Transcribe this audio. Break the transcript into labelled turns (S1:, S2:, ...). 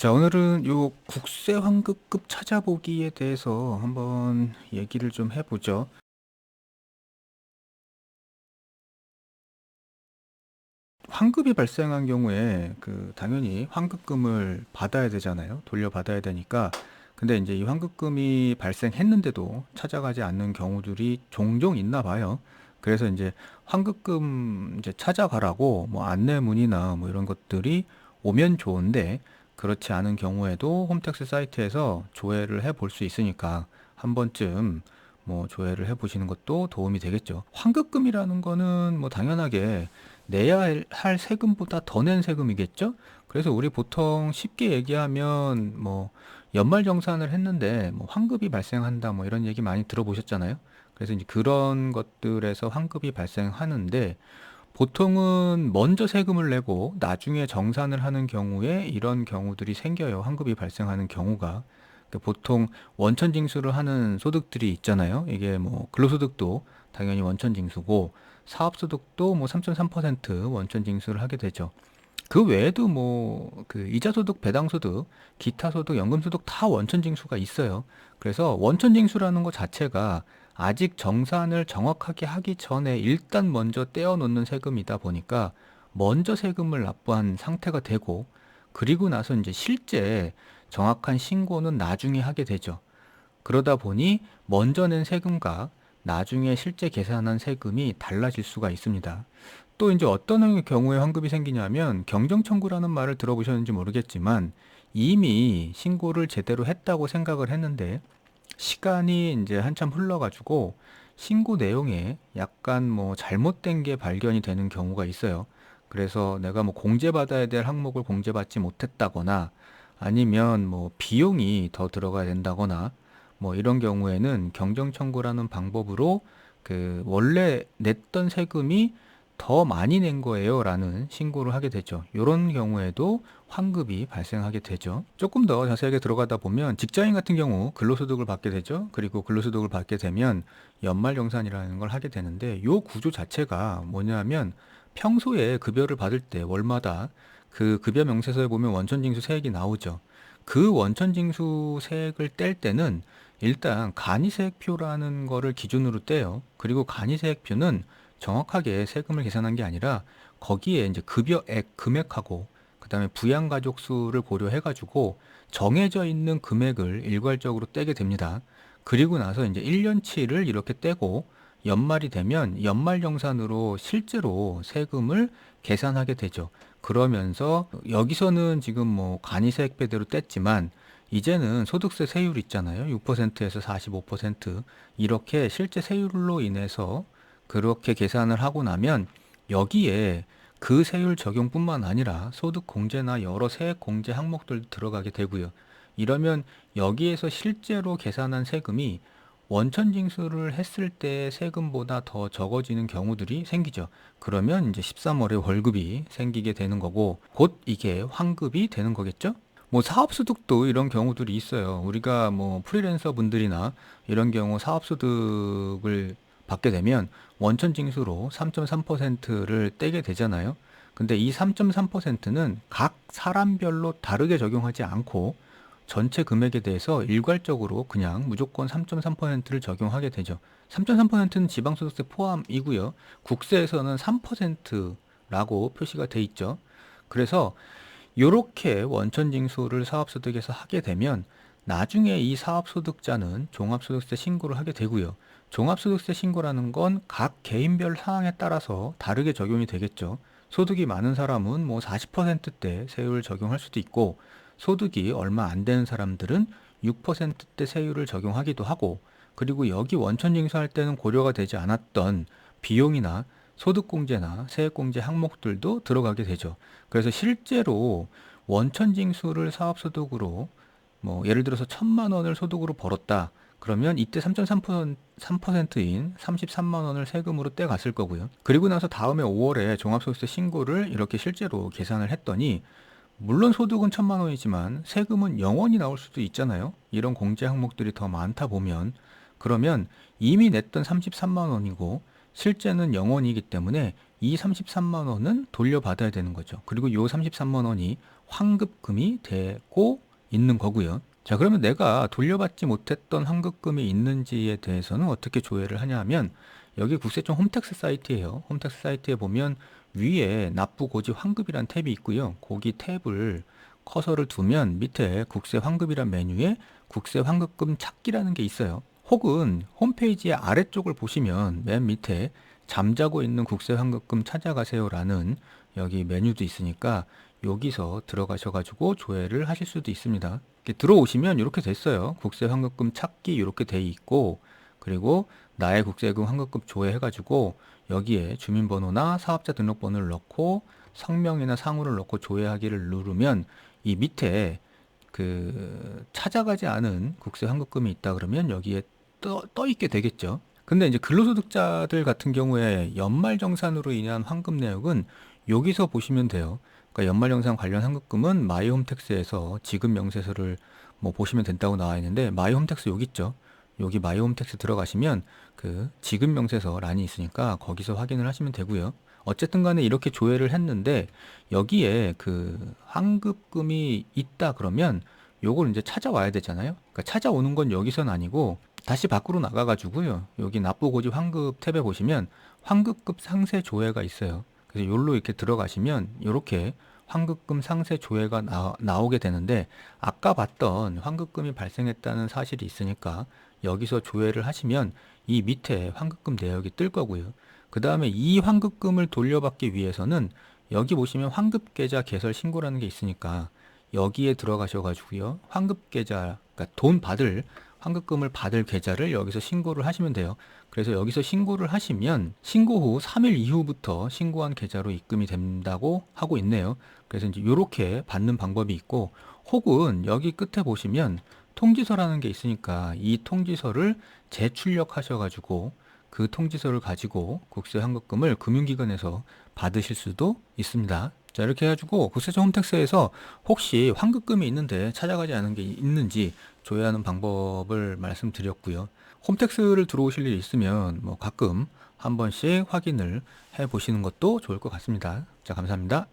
S1: 자, 오늘은 요 국세 환급금 찾아보기에 대해서 한번 얘기를 좀 해보죠. 환급이 발생한 경우에 당연히 환급금을 받아야 되잖아요. 돌려받아야 되니까. 근데 이제 이 환급금이 발생했는데도 찾아가지 않는 경우들이 종종 있나 봐요. 그래서 이제 환급금 이제 찾아가라고 뭐 안내문이나 뭐 이런 것들이 오면 좋은데, 그렇지 않은 경우에도 홈택스 사이트에서 조회를 해 볼 수 있으니까 한 번쯤 뭐 조회를 해 보시는 것도 도움이 되겠죠. 환급금이라는 거는 뭐 당연하게 내야 할 세금보다 더 낸 세금이겠죠? 그래서 우리 보통 쉽게 얘기하면 뭐 연말정산을 했는데 뭐 환급이 발생한다 뭐 이런 얘기 많이 들어보셨잖아요. 그래서 이제 그런 것들에서 환급이 발생하는데, 보통은 먼저 세금을 내고 나중에 정산을 하는 경우에 이런 경우들이 생겨요. 환급이 발생하는 경우가. 보통 원천 징수를 하는 소득들이 있잖아요. 이게 뭐 근로소득도 당연히 원천 징수고, 사업소득도 뭐 3.3% 원천 징수를 하게 되죠. 그 외에도 뭐 이자소득, 배당소득, 기타소득, 연금소득 다 원천징수가 있어요. 그래서 원천징수라는 것 자체가 아직 정산을 정확하게 하기 전에 일단 먼저 떼어놓는 세금이다 보니까 먼저 세금을 납부한 상태가 되고, 그리고 나서 이제 실제 정확한 신고는 나중에 하게 되죠. 그러다 보니 먼저 낸 세금과 나중에 실제 계산한 세금이 달라질 수가 있습니다. 또 이제 어떤 경우에 환급이 생기냐면, 경정청구라는 말을 들어보셨는지 모르겠지만 이미 신고를 제대로 했다고 생각을 했는데 시간이 이제 한참 흘러가지고 신고 내용에 약간 뭐 잘못된 게 발견이 되는 경우가 있어요. 그래서 내가 뭐 공제받아야 될 항목을 공제받지 못했다거나, 아니면 뭐 비용이 더 들어가야 된다거나, 뭐 이런 경우에는 경정청구라는 방법으로 원래 냈던 세금이 더 많이 낸 거예요라는 신고를 하게 되죠. 이런 경우에도 환급이 발생하게 되죠. 조금 더 자세하게 들어가다 보면 직장인 같은 경우 근로소득을 받게 되죠. 그리고 근로소득을 받게 되면 연말정산이라는 걸 하게 되는데, 이 구조 자체가 뭐냐면, 평소에 급여를 받을 때 월마다 그 급여 명세서에 보면 원천징수 세액이 나오죠. 그 원천징수 세액을 뗄 때는 일단 간이세액표라는 거를 기준으로 떼요. 그리고 간이세액표는 정확하게 세금을 계산한 게 아니라 거기에 이제 급여액 금액하고 그다음에 부양가족 수를 고려해가지고 정해져 있는 금액을 일괄적으로 떼게 됩니다. 그리고 나서 이제 1년치를 이렇게 떼고 연말이 되면 연말정산으로 실제로 세금을 계산하게 되죠. 그러면서 여기서는 지금 뭐 간이세액배대로 뗐지만 이제는 소득세 세율 있잖아요. 6%에서 45% 이렇게 실제 세율로 인해서 그렇게 계산을 하고 나면 여기에 그 세율 적용뿐만 아니라 소득 공제나 여러 세액 공제 항목들도 들어가게 되고요. 이러면 여기에서 실제로 계산한 세금이 원천 징수를 했을 때 세금보다 더 적어지는 경우들이 생기죠. 그러면 이제 13월에 월급이 생기게 되는 거고, 곧 이게 환급이 되는 거겠죠? 뭐 사업소득도 이런 경우들이 있어요. 우리가 뭐 프리랜서 분들이나 이런 경우 사업소득을 받게 되면 원천 징수로 3.3%를 떼게 되잖아요. 근데 이 3.3%는 각 사람별로 다르게 적용하지 않고 전체 금액에 대해서 일괄적으로 그냥 무조건 3.3%를 적용하게 되죠. 3.3%는 지방소득세 포함이고요. 국세에서는 3%라고 표시가 돼 있죠. 그래서 요렇게 원천 징수를 사업소득에서 하게 되면 나중에 이 사업소득자는 종합소득세 신고를 하게 되고요. 종합소득세 신고라는 건 각 개인별 상황에 따라서 다르게 적용이 되겠죠. 소득이 많은 사람은 뭐 40%대 세율을 적용할 수도 있고, 소득이 얼마 안 되는 사람들은 6%대 세율을 적용하기도 하고, 그리고 여기 원천 징수할 때는 고려가 되지 않았던 비용이나 소득공제나 세액공제 항목들도 들어가게 되죠. 그래서 실제로 원천징수를 사업소득으로 뭐 예를 들어서 1,000만 원을 소득으로 벌었다. 그러면 이때 3.3%인 33만 원을 세금으로 떼갔을 거고요. 그리고 나서 다음에 5월에 종합소득세 신고를 이렇게 실제로 계산을 했더니, 물론 소득은 1,000만 원이지만 세금은 0원이 나올 수도 있잖아요. 이런 공제 항목들이 더 많다 보면. 그러면 이미 냈던 33만 원이고 실제는 0원이기 때문에 이 33만 원은 돌려받아야 되는 거죠. 그리고 요 33만 원이 환급금이 되고 있는 거고요. 자, 그러면 내가 돌려받지 못했던 환급금이 있는지에 대해서는 어떻게 조회를 하냐 하면, 여기 국세청 홈택스 사이트예요. 홈택스 사이트에 보면 위에 납부고지 환급이란 탭이 있고요. 거기 탭을 커서를 두면 밑에 국세 환급이란 메뉴에 국세 환급금 찾기라는 게 있어요. 혹은 홈페이지의 아래쪽을 보시면 맨 밑에 잠자고 있는 국세 환급금 찾아가세요라는 여기 메뉴도 있으니까 여기서 들어가셔가지고 조회를 하실 수도 있습니다. 이렇게 들어오시면 이렇게 됐어요. 국세 환급금 찾기 이렇게 돼 있고, 그리고 나의 국세금 환급금 조회해가지고 여기에 주민번호나 사업자 등록번호를 넣고 성명이나 상호를 넣고 조회하기를 누르면 이 밑에 그 찾아가지 않은 국세 환급금이 있다 그러면 여기에 떠 있게 되겠죠. 근데 이제 근로소득자들 같은 경우에 연말정산으로 인한 환급 내역은 여기서 보시면 돼요. 그러니까 연말정산 관련 환급금은 마이홈택스에서 지급 명세서를 뭐 보시면 된다고 나와 있는데, 마이홈택스 여기 있죠. 여기 마이홈택스 들어가시면 그 지급 명세서 란이 있으니까 거기서 확인을 하시면 되고요. 어쨌든 간에 이렇게 조회를 했는데 여기에 그 환급금이 있다 그러면 요걸 이제 찾아와야 되잖아요. 그러니까 찾아오는 건 여기서는 아니고 다시 밖으로 나가가지고요. 여기 납부고지 환급 탭에 보시면 환급금 상세 조회가 있어요. 그래서 여기로 이렇게 들어가시면 이렇게 환급금 상세 조회가 나오게 되는데, 아까 봤던 환급금이 발생했다는 사실이 있으니까 여기서 조회를 하시면 이 밑에 환급금 내역이 뜰 거고요. 그 다음에 이 환급금을 돌려받기 위해서는 여기 보시면 환급계좌 개설 신고라는 게 있으니까 여기에 들어가셔가지고요. 환급계좌, 그러니까 돈 받을 환급금을 받을 계좌를 여기서 신고를 하시면 돼요. 그래서 여기서 신고를 하시면 신고 후 3일 이후부터 신고한 계좌로 입금이 된다고 하고 있네요. 그래서 이제 이렇게 받는 방법이 있고, 혹은 여기 끝에 보시면 통지서라는 게 있으니까 이 통지서를 재출력하셔가지고 그 통지서를 가지고 국세 환급금을 금융기관에서 받으실 수도 있습니다. 자, 이렇게 해가지고 국세청 홈택스에서 혹시 환급금이 있는데 찾아가지 않은 게 있는지 조회하는 방법을 말씀드렸고요. 홈택스를 들어오실 일이 있으면 뭐 가끔 한 번씩 확인을 해 보시는 것도 좋을 것 같습니다. 자, 감사합니다.